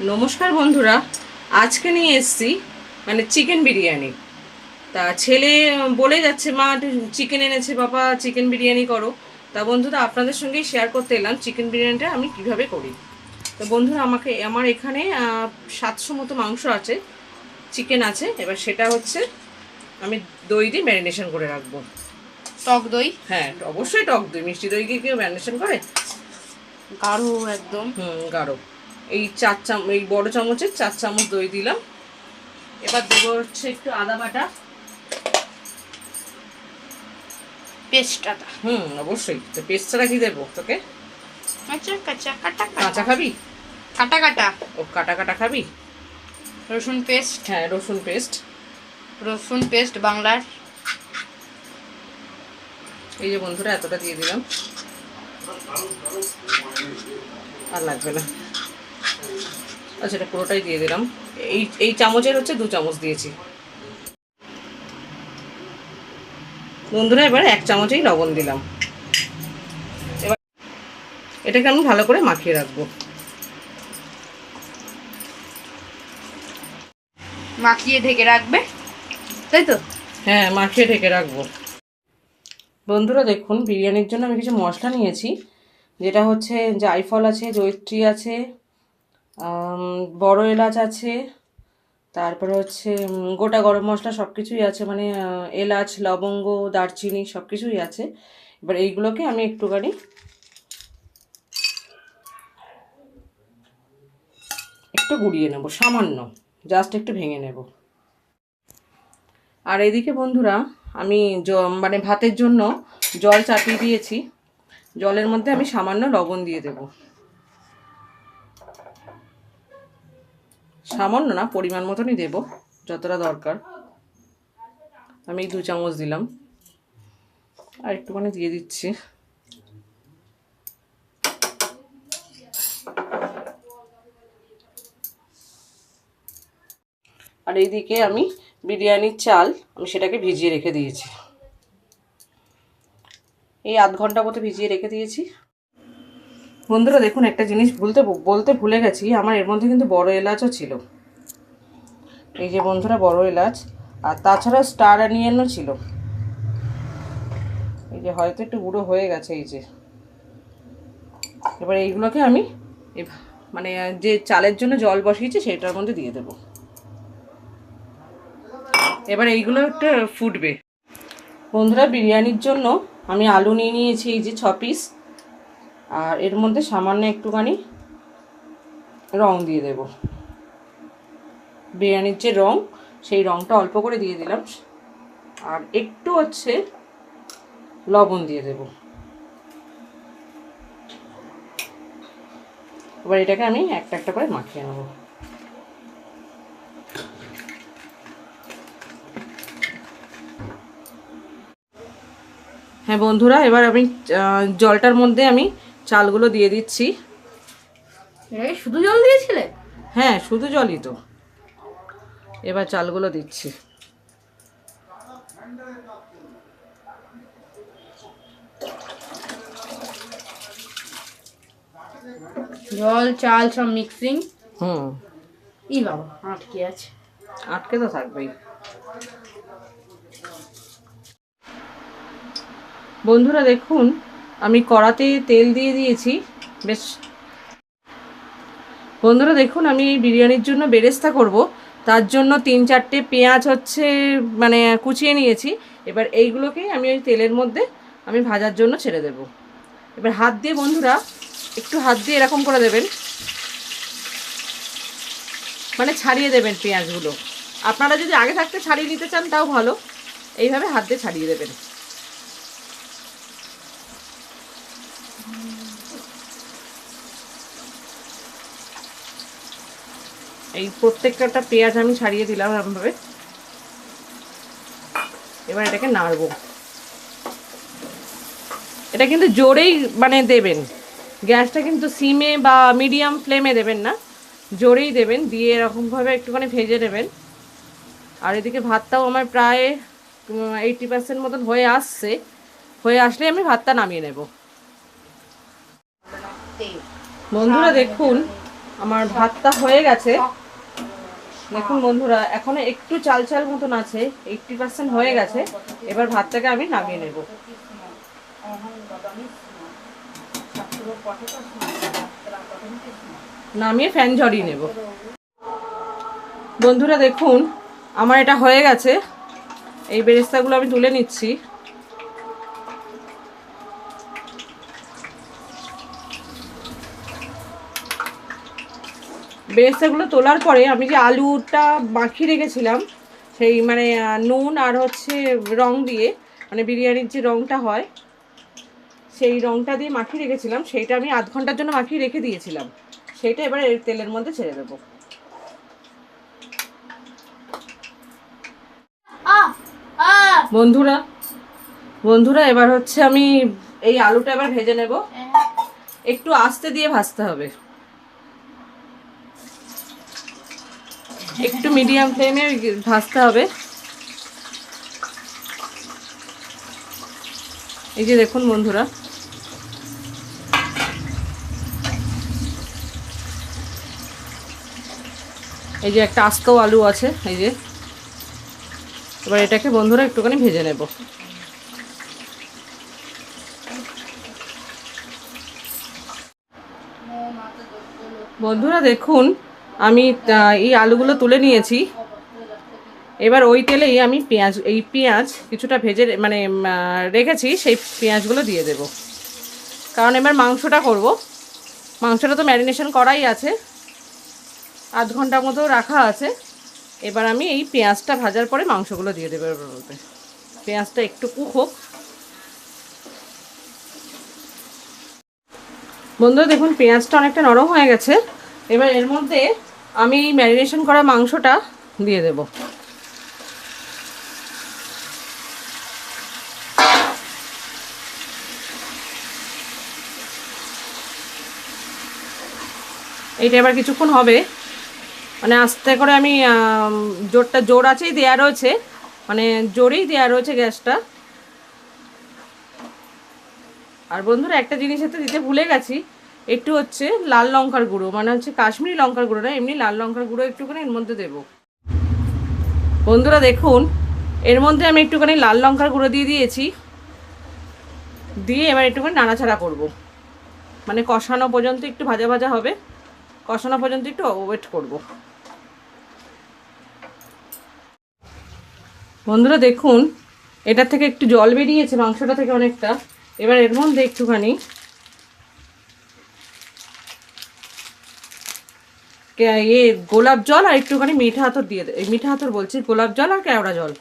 নমস্কার বন্ধুরা, আজকে নিয়ে এসেছি মানে চিকেন বিরিয়ানি। তা ছেলে বলে যাচ্ছে, মা চিকেন এনেছে, বাবা চিকেন বিরিয়ানি করো। তা বন্ধুরা, আপনাদের সঙ্গেই শেয়ার করতে এলাম চিকেন বিরিয়ানিটা আমি কিভাবে করি। তো বন্ধুরা, আমার এখানে 700 মতো মাংস আছে, চিকেন আছে। এবার সেটা হচ্ছে আমি দই দিয়ে ম্যারিনেশন করে রাখবো। টক দই হ্যাঁ, অবশ্যই টক দই, মিষ্টি দই দিয়ে কেউ ম্যারিনেশন করে? গাঢ় একদম। গাঢ়। এই বড় চামচের 4 চামচ দই দিলাম। এবার দেবো হচ্ছে একটু আদা বাটা। পেস্ট আদা। অবশ্যই। তো পেস্ট ছাড়া কি দেবো তোকে? কাঁচা কাঁচা কাটা কাঁচা কাটা খাবি? কাটা কাটা ও কাটা কাটা খাবি? রসুন পেস্ট। হ্যাঁ, রসুন পেস্ট। রসুন পেস্ট বাংলার। এই যে বন্ধুরা, এতটা দিয়ে দিলাম, আর লাগবে না। আচ্ছা, এটা পুরোটাই দিয়ে দিলাম। এই এই চামচের হচ্ছে 2 চামচ দিয়েছি। বন্ধুরা, এবার 1 চামচেই লবণ দিলাম। এবার এটাকে আমি ভালো করে মাখিয়ে রাখবো। মাখিয়ে ঢেকে রাখবে, তাই তো? হ্যাঁ, মাখিয়ে ঢেকে রাখবো। বন্ধুরা দেখুন, বিরিয়ানির জন্য আমি কিছু মশলা নিয়েছি, যেটা হচ্ছে জায়ফল আছে, জয়িত্রী আছে, বড় এলাচ আছে, তারপরে হচ্ছে গোটা গরম মশলা সব কিছুই আছে, মানে এলাচ, লবঙ্গ, দারচিনি সব কিছুই আছে। এবার এইগুলোকে আমি একটুখানি একটু গুঁড়িয়ে নেব, সামান্য, জাস্ট একটু ভেঙে নেব। আর এদিকে বন্ধুরা, আমি মানে ভাতের জন্য জল চাপিয়ে দিয়েছি। জলের মধ্যে আমি সামান্য লবণ দিয়ে দেব, সামান্য না, পরিমাণ মতনই দেব, যতটা দরকার। আমি 2 চামচ দিলাম, আর একটুখানি দিয়ে দিচ্ছি। আর এইদিকে আমি বিরিয়ানির চাল, আমি সেটাকে ভিজিয়ে রেখে দিয়েছি, এই আধ ঘন্টা মতো ভিজিয়ে রেখে দিয়েছি। বন্ধুরা দেখুন, একটা জিনিস বলতে ভুলে গেছি, আমার এর মধ্যে কিন্তু বড় এলাচও ছিল। এই যে বন্ধুরা, বড় এলাচ, আর তাছাড়া স্টার অনিয়নও ছিল। এই যে হয়তো একটু গুঁড়ো হয়ে গেছে, এই যে। এবার এইগুলোকে আমি মানে যে চালের জন্য জল বসিয়েছি সেটার মধ্যে দিয়ে দেব। এবার এইগুলো একটু ফুটবে। বন্ধুরা, বিরিয়ানির জন্য আমি আলু নিয়ে নিয়েছি, এই যে 6 পিস। আর এর মধ্যে সামান্য একটুখানি রং দিয়ে দেব, বিরিয়ানির যে রং, সেই রংটা অল্প করে দিয়ে দিলাম। আর একটু হচ্ছে লবণ দিয়ে দেব। এবার এটাকে আমি একটা একটা করে মাখিয়ে নেব। হ্যাঁ বন্ধুরা, এবার আমি জলটার মধ্যে আমি চালগুলো দিয়ে দিচ্ছি। শুধু জল দিয়েছিলে? হ্যাঁ, শুধু জলই তো। এবার চালগুলো দিচ্ছি। জল চাল সব মিক্সিং। হুম ই বাবা, আটকে আছে। আটকে তো থাকবেই। বন্ধুরা দেখুন, আমি কড়াতে তেল দিয়ে দিয়েছি বেশ। বন্ধুরা দেখুন, আমি এই বিরিয়ানির জন্য বেরেস্তা করব, তার জন্য 3-4টে পেঁয়াজ হচ্ছে মানে কুচিয়ে নিয়েছি। এবার এইগুলোকেই আমি ওই তেলের মধ্যে আমি ভাজার জন্য ছেড়ে দেব। এবার হাত দিয়ে বন্ধুরা, একটু হাত দিয়ে এরকম করে দেবেন, মানে ছাড়িয়ে দেবেন পেঁয়াজগুলো। আপনারা যদি আগে থাকতে ছাড়িয়ে নিতে চান তাও ভালো, এইভাবে হাত দিয়ে ছাড়িয়ে দেবেন। এই প্রত্যেকটা পেঁয়াজ আমি ছাড়িয়ে দিলাম এরকমভাবে। এবার এটাকে নাড়বো। এটা কিন্তু জোরেই মানে দেবেন, গ্যাসটা কিন্তু সিমে বা মিডিয়াম ফ্লেমে দেবেন না, জোরেই দেবেন, দিয়ে এরকমভাবে একটুখানি ভেজে নেবেন। আর এদিকে ভাতটাও আমার প্রায় 80% মতন হয়ে আসছে, হয়ে আসলে আমি ভাতটা নামিয়ে নেব। বন্ধুরা দেখুন, আমার ভাতটা হয়ে গেছে। দেখুন বন্ধুরা, এখনো একটু চাল চাল মতন আছে, 80% হয়ে গেছে। এবার ভাতটাকে আমি নামিয়ে নেব। নামিয়ে ফ্যান ঝরিয়ে নেব। বন্ধুরা দেখুন, আমার এটা হয়ে গেছে। এই বেরেস্তাগুলো আমি তুলে নিচ্ছি। বেরেস্তাগুলো তোলার পরে আমি যে আলুটা মাখিয়ে রেখেছিলাম, সেই মানে নুন আর হচ্ছে রং দিয়ে, মানে বিরিয়ানির যে রংটা হয় সেই রংটা দিয়ে মাখিয়ে রেখেছিলাম, সেইটা আমি আধ ঘন্টার জন্য মাখিয়ে রেখে দিয়েছিলাম। সেইটা এবার এর তেলের মধ্যে ছেড়ে দেবো। বন্ধুরা বন্ধুরা এবার হচ্ছে আমি এই আলুটা এবার ভেজে নেব। একটু আস্তে দিয়ে ভাজতে হবে, একটু মিডিয়াম ফ্লেমে ভাজতে হবে। এই যে দেখুন বন্ধুরা, এই যে একটা আস্ত আলু আছে, এই যে। এবার এটাকে বন্ধুরা একটুখানি ভেজে নেব। বন্ধুরা দেখুন, আমি এই আলুগুলো তুলে নিয়েছি। এবার ওই তেলেই আমি পেঁয়াজ কিছুটা ভেজে মানে রেখেছি, সেই পেঁয়াজগুলো দিয়ে দেব। কারণ এবার মাংসটা করব। মাংসটা তো ম্যারিনেশন করাই আছে, আধ ঘন্টা মতো রাখা আছে। এবার আমি এই পেঁয়াজটা ভাজার পরে মাংসগুলো দিয়ে দেবো। এর মধ্যে পেঁয়াজটা একটু কুক হোক। বন্ধুরা দেখুন, পেঁয়াজটা অনেকটা নরম হয়ে গেছে। এবার এর মধ্যে আমি ম্যারিনেশন করা মাংসটা দিয়ে দেব। এইটা এবার কিছুক্ষণ হবে, মানে আস্তে করে আমি জোর আছেই দেওয়া রয়েছে, মানে জোরেই দেওয়া রয়েছে গ্যাসটা। আর বন্ধুরা একটা জিনিস এতে দিতে ভুলে গেছি, একটু হচ্ছে লাল লঙ্কার গুঁড়ো, মানে হচ্ছে কাশ্মীরি লঙ্কার গুঁড়ো না, এমনি লাল লঙ্কার গুঁড়ো একটুখানি এর মধ্যে দেবো। বন্ধুরা দেখুন, এর মধ্যে আমি একটুখানি লাল লঙ্কার গুঁড়ো দিয়ে দিয়েছি। দিয়ে এবার একটুখানি নাড়াচাড়া করব, মানে কষানো পর্যন্ত একটু ভাজা ভাজা হবে, কষানো পর্যন্ত একটু ওয়েট করব। বন্ধুরা দেখুন, এটার থেকে একটু জল বেরিয়েছে মাংসটা থেকে অনেকটা। এবার এর মধ্যে একটুখানি গোলাপ জল আর একটুখানি মিঠা আতর দিয়ে মিঠা আতর বলছি, গোলাপ জল আর কেওড়া জল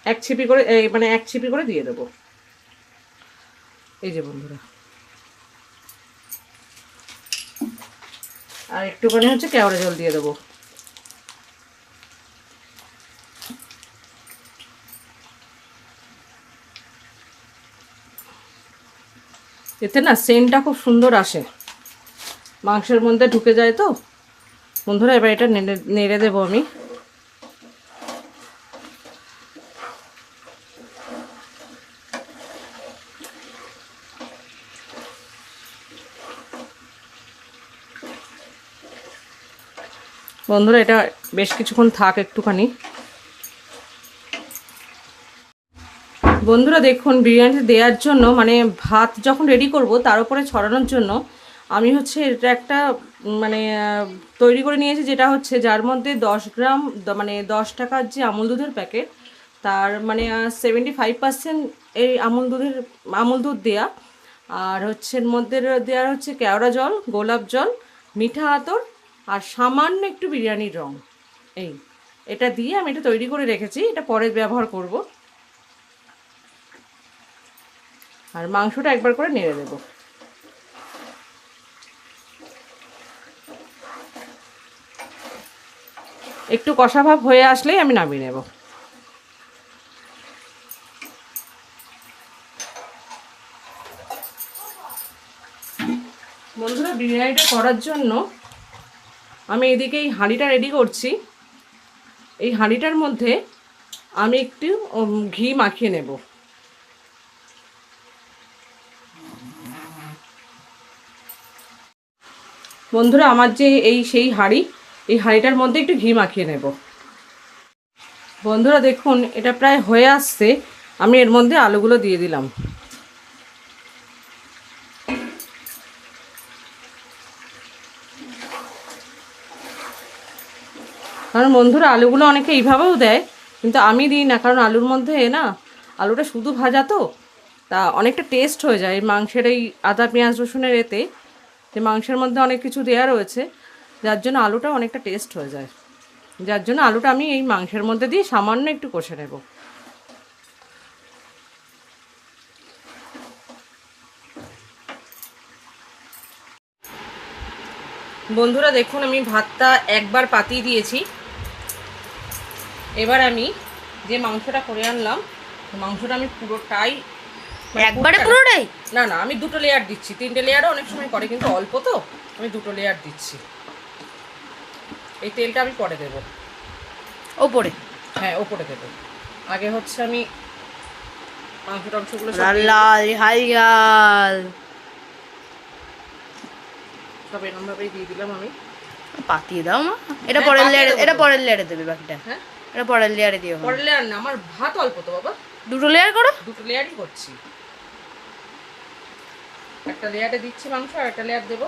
এক ছিপি করে, মানে এক ছিপি করে দিয়ে দেবো। এই যে বন্ধুরা, আর একটুখানি হচ্ছে কেওড়া জল দিয়ে দেবো। এতে না সেন্টটা খুব সুন্দর আসে, মাংসের মধ্যে ঢুকে যায় তো। বন্ধুরা এবার এটা নেড়ে দেবো আমি। বন্ধুরা এটা বেশ কিছুক্ষণ থাক একটুখানি। বন্ধুরা দেখুন, বিরিয়ানিতে দেওয়ার জন্য মানে ভাত যখন রেডি করব তার উপরে ছড়ানোর জন্য আমি হচ্ছে এটা একটা মানে তৈরি করে নিয়েছি, যেটা হচ্ছে যার মধ্যে 10 গ্রাম মানে 10 টাকার যে আমুল দুধের প্যাকেট, তার মানে 75% এই আমুল দুধ দেয়া। আর হচ্ছে এর মধ্যে দেওয়ার হচ্ছে কেওড়া জল, গোলাপ জল, মিঠা আতর আর সামান্য একটু বিরিয়ানির রং। এটা দিয়ে আমি এটা তৈরি করে রেখেছি, এটা পরে ব্যবহার করব। আর মাংসটা একবার করে নেড়ে দেব। একটু কষা ভাব হয়ে আসলেই আমি নামিয়ে নেব। বন্ধুরা বিরিয়ানিটা করার জন্য আমি এদিকে এই হাঁড়িটা রেডি করছি। এই হাঁড়িটার মধ্যে আমি একটু ঘি মাখিয়ে নেব। বন্ধুরা আমার যে সেই হাঁড়ি, এই হাঁড়িটার মধ্যে একটু ঘি মাখিয়ে নেব। বন্ধুরা দেখুন এটা প্রায় হয়ে আসছে, আমি এর মধ্যে আলুগুলো দিয়ে দিলাম। কারণ বন্ধুরা আলুগুলো অনেকে এইভাবেও দেয়, কিন্তু আমি দিই না, কারণ আলুর মধ্যে না, আলুটা শুধু ভাজা তো, তা অনেকটা টেস্ট হয়ে যায় মাংসের এই আদা পেঁয়াজ রসুনের এতে, যে মাংসের মধ্যে অনেক কিছু দেওয়া রয়েছে, যার জন্য আলুটা অনেকটা টেস্ট হয়ে যায়। যার জন্য আলুটা আমি এই মাংসের মধ্যে দিয়ে সামান্য একটু কষে নেব। বন্ধুরা দেখুন আমি ভাতটা একবার পাতিয়ে দিয়েছি। এবার আমি যে মাংসটা করে আনলাম, মাংসটা আমি পুরোটাই একবারে পুরোটাই? না না, আমি দুটো লেয়ার দিচ্ছি, 3টে লেয়ারও অনেক সময় করে, কিন্তু অল্প তো আমি দুটো লেয়ার দিচ্ছি। এই তেলটা আমি পরে দেব ওপরে? হ্যাঁ ওপরে দেবো। আগে হচ্ছে আমি মাংস টাংসগুলো লাল লাল হালকাল সব এরকমভাবেই দিয়ে দিলাম আমি। পাতিয়ে দাও মা। এটা হ্যাঁ, পরের পাতিয়ে লেয়ারে, দেবো এটা তো। পরের লেয়ারে দেবে বাকিটা। হ্যাঁ এটা পরের লেয়ারে দিও। পরের লেয়ার না, আমার ভাত অল্প তো বাবা, দুটো লেয়ার করো। দুটো লেয়ারই করছি। একটা লেয়ারে দিচ্ছি মাংস, আর একটা লেয়ার দেবো।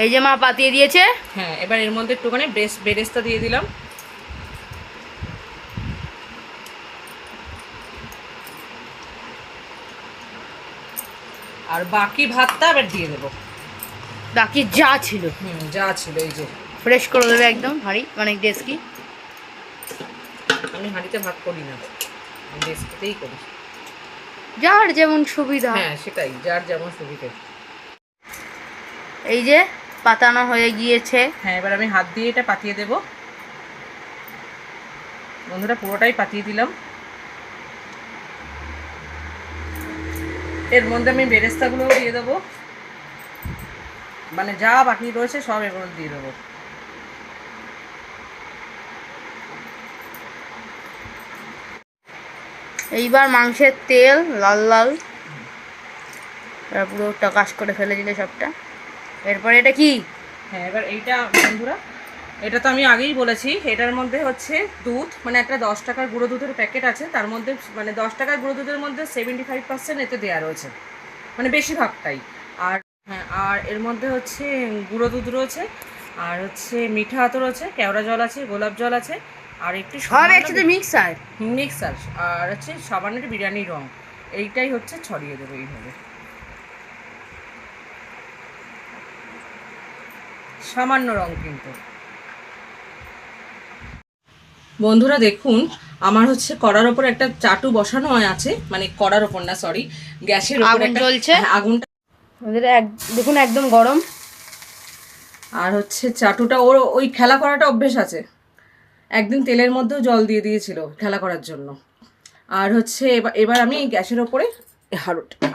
এই যে মা পাতিয়ে দিয়েছে। হ্যাঁ এবার এর মধ্যে একটুখানি বেরেস্তা দিয়ে দিলাম। আর বাকি ভাতটা এবার দিয়ে দেবো। বাকি যা ছিল যা ছিল এই যে ফ্রেশ করে দেবে একদম হাঁড়ি, মানে ডেস্কি। আমি হাঁড়িতে ভাত করি না, আমি ডেস্কিতেই করি। যার যেমন সুবিধা। হ্যাঁ সেটাই, যার যেমন সুবিধে। এই যে পাতানো হয়ে গিয়েছে। হ্যাঁ এবার আমি হাত দিয়ে এটা পাতিয়ে দেব। বন্ধুরা পুরোটাই পাতিয়ে দিলাম। এর মধ্যে আমি বেরেস্তাগুলোও দিয়ে দেবো, মানে যা বাকি রয়েছে সব এর মধ্যে দিয়ে দেবো। এইবার মাংসের তেল লাল লাল পুরো টাকাশ করে ফেলে দিলে সবটা। এরপরে এটা কি? হ্যাঁ এবার এইটা বন্ধুরা, এটা তো আমি আগেই বলেছি, এটার মধ্যে হচ্ছে দুধ, মানে একটা 10 টাকার গুঁড়ো দুধের প্যাকেট আছে, তার মধ্যে মানে 10 টাকার গুঁড়ো দুধের মধ্যে 75% এতে দেওয়া রয়েছে, মানে বেশিরভাগটাই। আর হ্যাঁ আর এর মধ্যে হচ্ছে গুঁড়ো দুধ রয়েছে, আর হচ্ছে মিঠা আতর রয়েছে, কেওড়া জল আছে, গোলাপ জল আছে, আর একটু সব একসাথে মিক্সার। আর হচ্ছে সামান্য একটু বিরিয়ানির রং, এইটাই হচ্ছে ছড়িয়ে দেবো এইভাবে, সামান্য রং কিন্তু। বন্ধুরা দেখুন আমার হচ্ছে কড়ার ওপর একটা চাটু বসানো আছে, মানে কড়ার ওপর না সরি, গ্যাসের ওপর আগুন একটা জ্বলছে। আগুনটা দেখুন একদম গরম। আর হচ্ছে চাটুটা ওর ওই খেলা করাটা অভ্যেস আছে, একদিন তেলের মধ্যেও জল দিয়ে দিয়েছিল খেলা করার জন্য। আর হচ্ছে এবার আমি গ্যাসের ওপরে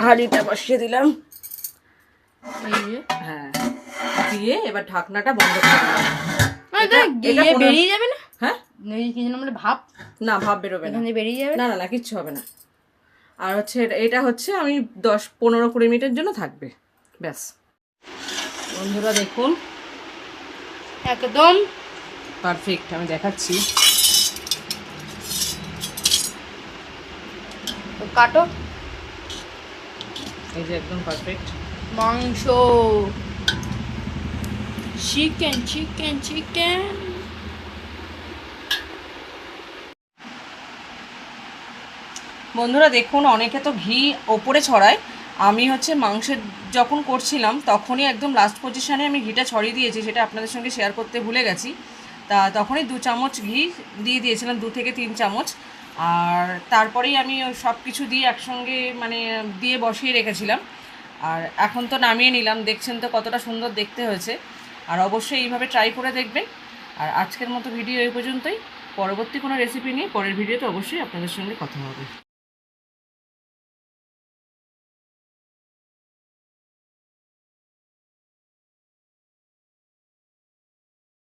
হাঁড়িটা বসিয়ে দিলাম। হ্যাঁ দিয়ে এবার ঢাকনাটা বন্ধ করে দিলাম। বেরিয়ে যাবে না? হ্যাঁ কি যেন বলে ভাপ? না ভাপ বেরোবে না, বেরিয়ে যাবে না না না কিচ্ছু হবে না। আর হচ্ছে এটা হচ্ছে আমি 10-15-20 মিনিটের জন্য থাকবে, ব্যাস। বন্ধুরা দেখুন একদম পারফেক্ট, আমি দেখাচ্ছি। কাটো। এই যে একদম পারফেক্ট মাংস, চিকেন চিকেন চিকেন। বন্ধুরা দেখুন অনেকে তো ঘি ওপরে ছড়ায়, আমি হচ্ছে মাংসের যখন করছিলাম তখনই একদম লাস্ট পজিশানে আমি ঘিটা ছড়িয়ে দিয়েছি, সেটা আপনাদের সঙ্গে শেয়ার করতে ভুলে গেছি। তা তখনই 2 চামচ ঘি দিয়ে দিয়েছিলাম, 2 থেকে 3 চামচ। আর তারপরেই আমি সব কিছু দিয়ে একসঙ্গে মানে দিয়ে বসিয়ে রেখেছিলাম। আর এখন তো নামিয়ে নিলাম, দেখছেন তো কতটা সুন্দর দেখতে হয়েছে। আর অবশ্যই এইভাবে ট্রাই করে দেখবেন। আর আজকের মতো ভিডিও এই পর্যন্তই, পরবর্তী কোনো রেসিপি নিয়ে পরের ভিডিওতে অবশ্যই আপনাদের সঙ্গে কথা হবে।